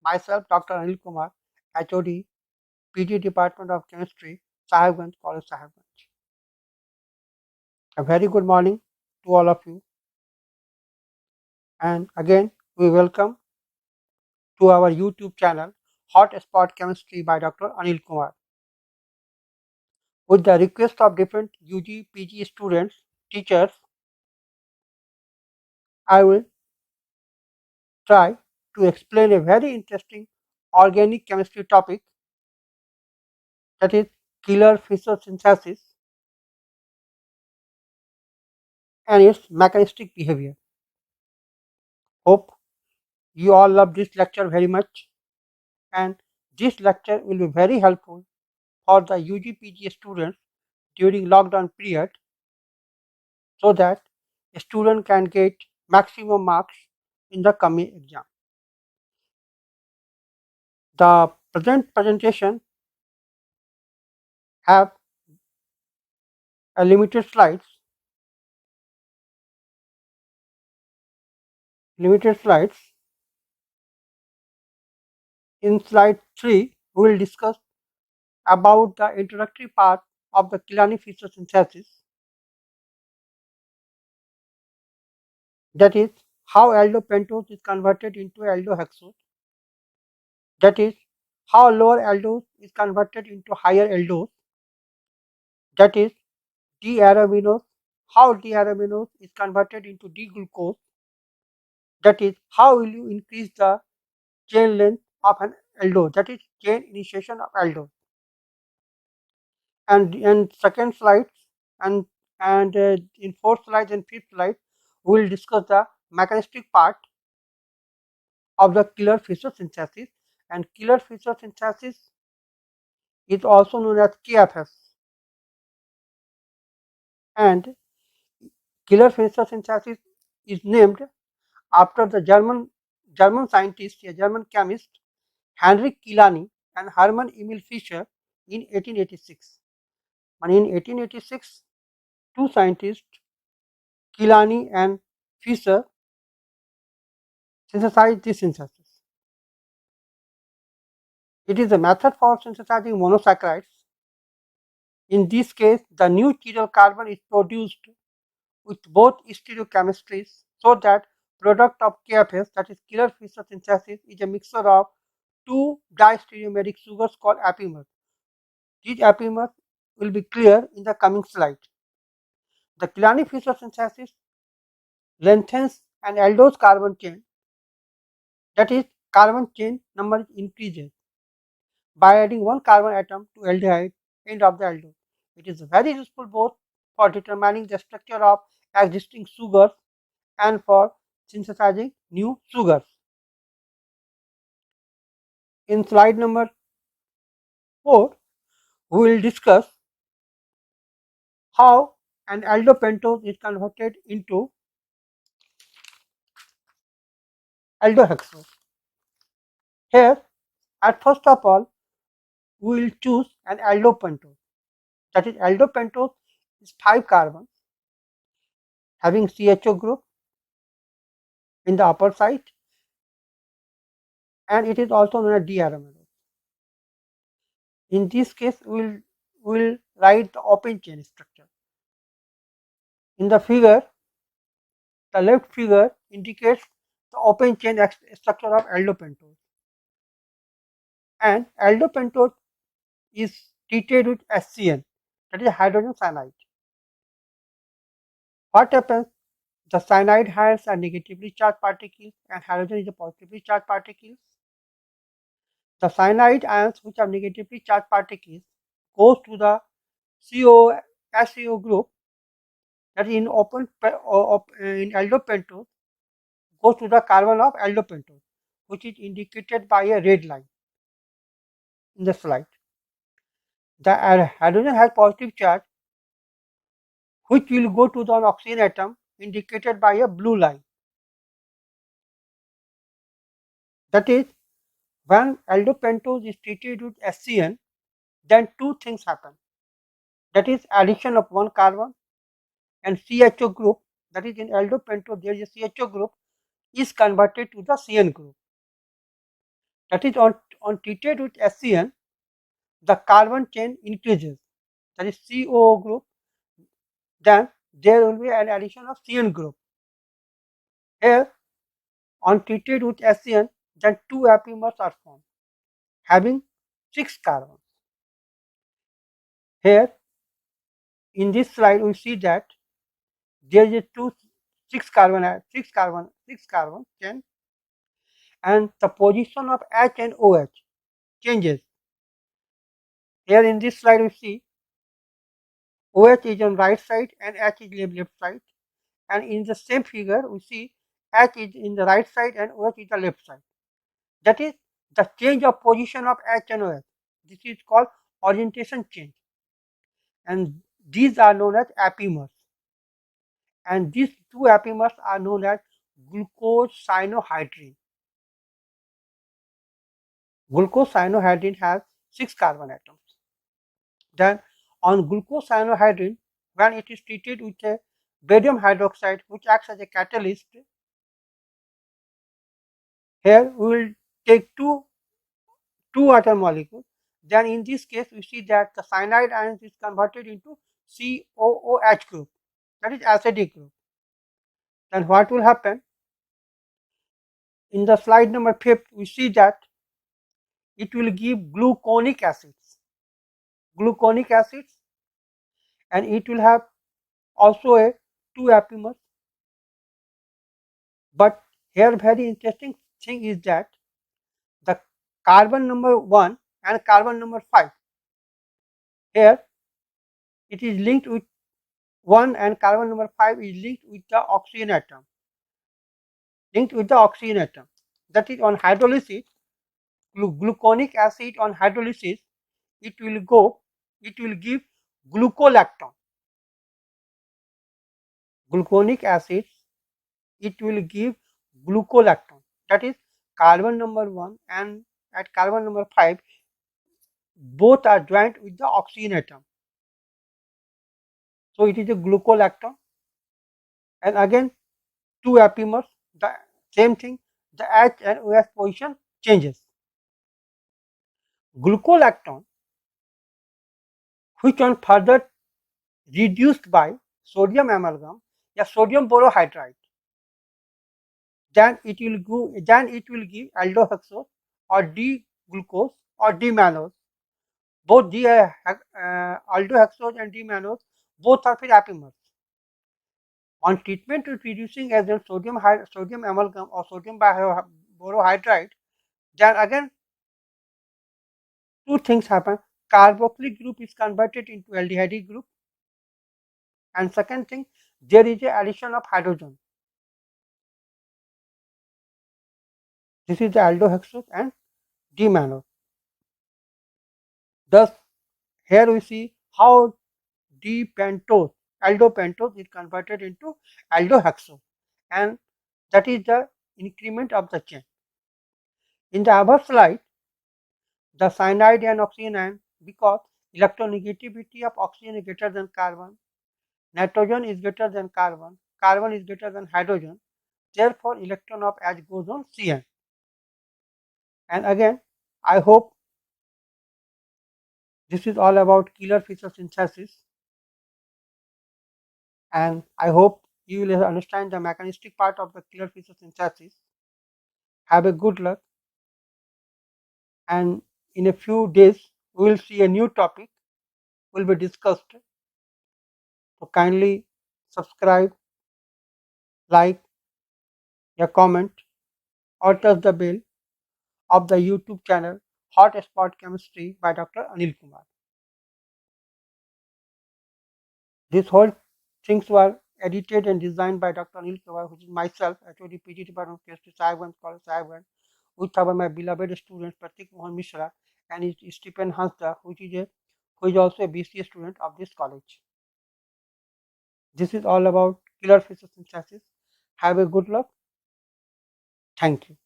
myself, Dr. Anil Kumar, HOD, PG Department of Chemistry, Sahibganj College, Sahibganj. A very good morning to all of you. And again, we welcome to our YouTube channel, Hot Spot Chemistry by Dr. Anil Kumar. With the request of different UG, PG students, teachers, I will try to explain a very interesting organic chemistry topic, that is killer Fischer synthesis and its mechanistic behavior. Hope you all love this lecture very much, and this lecture will be very helpful for the UG/PG students during lockdown period, so that a student can get maximum marks in the coming exam. The present presentation have a limited slides. In slide 3, we will discuss about the introductory part of the Kilani-Fischer synthesis, that is how aldopentose is converted into aldohexose, that is how lower aldose is converted into higher aldose, that is D-araminose, how D-araminose is converted into D-glucose, that is how will you increase the chain length of an aldose, that is chain initiation of aldose. And second slide and in fourth slide and fifth slide, we will discuss the mechanistic part of the Killer-Fischer synthesis, and Killer-Fischer synthesis is also known as KFS, and Killer-Fischer synthesis is named after the German scientist, a German chemist, Heinrich Kilani and Hermann Emil Fischer in 1886. And in 1886, two scientists, Kilani and Fischer, synthesized this synthesis. It is a method for synthesizing monosaccharides. In this case, the new chiral carbon is produced with both stereochemistries, so that product of KFS, that is Killer-Fischer synthesis, is a mixture of two distereomeric sugars called epimers. These epimers will be clear in the coming slide. The Kilani-Fischer synthesis lengthens an aldose carbon chain, that is carbon chain number increases by adding one carbon atom to aldehyde end of the aldose. It is very useful both for determining the structure of existing sugars and for synthesizing new sugars. In slide number 4, we will discuss how an aldopentose is converted into aldohexose. Here, at first of all, we will choose an aldopentose. That is, aldopentose is 5 carbons having CHO group in the upper side, and it is also known as D-araminose. In this case, we will write the open chain structure. In the figure, the left figure indicates the open chain structure of aldopentose, and aldopentose is treated with HCN, that is hydrogen cyanide. What happens? The cyanide has a negatively charged particle and hydrogen is a positively charged particle. The cyanide ions, which are negatively charged particles, goes to the SCO group, that is in aldopentose, goes to the carbon of aldopentose, which is indicated by a red line in the slide. The hydrogen has positive charge, which will go to the oxygen atom, indicated by a blue line. That is, when aldopentose is treated with HCN, then two things happen. That is, addition of one carbon, and CHO group, that is in aldopentose there is a CHO group, is converted to the CN group. That is, on treated with SCN, the carbon chain increases, that is COO group, then there will be an addition of CN group. Here, on treated with SCN, then two apimers are formed, having 6 carbons. Here, in this slide, we see that there is a 6 carbon chain, and the position of H and OH changes. Here in this slide, we see OH is on right side and H is left side, and in the same figure, we see H is in the right side and OH is the left side. That is the change of position of H and OH. This is called orientation change, and these are known as apimers. And these two apimers are known as glucosinohydrine. Glucosinohydrine has 6 carbon atoms. Then on glucosinohydrine, when it is treated with a barium hydroxide, which acts as a catalyst, here we will take two atom molecules. Then in this case, we see that the cyanide ion is converted into COOH group, that is acidic group. Then what will happen? In the slide number 5, we see that it will give gluconic acids, and it will have also a 2 apimers. But here very interesting thing is that the carbon number 1 and carbon number 5, here it is linked with 1 and carbon number 5 is linked with the oxygen atom. That is, on hydrolysis, gluconic acid on hydrolysis, it will give glucolactone. Gluconic acid, it will give glucolactone. That is, carbon number 1 and at carbon number 5, both are joined with the oxygen atom. So it is a glucolactone, and again 2 apimers, the same thing, the H and OH position changes. Glucolactone, which on further reduced by sodium amalgam or sodium borohydride, then it will give aldohexose or D-glucose or D-mannose. Both aldohexose and D-mannose, both are apimers. On treatment with reducing agent sodium amalgam or sodium borohydride, then again 2 things happen. Carboxylic group is converted into aldehyde group, and second thing, there is a addition of hydrogen. This is the aldohexose and D-mannose. Thus, here we see how aldopentose is converted into aldohexose, and that is the increment of the chain. In the above slide, the cyanide and oxygen ion, because electronegativity of oxygen is greater than carbon, nitrogen is greater than carbon, carbon is greater than hydrogen, therefore electron of H goes on Cn. And again, I hope this is all about Kieler-Fischer synthesis, and I hope you will understand the mechanistic part of the Kieler-Fischer synthesis. Have a good luck, and in a few days we will see a new topic will be discussed. So kindly subscribe, like, comment, or touch the bell of the YouTube channel Hotspot Chemistry by Dr. Anil Kumar. This whole things were edited and designed by Dr. Anil Kumar, which is myself, HOD PG Department of Chemistry, Sahibganj College, Sahibganj, with my beloved student Pratik Mohan Mishra and Stephen Hansda, who is also a BCA student of this college. This is all about Kieler-Fischer synthesis. Have a good luck. Thank you.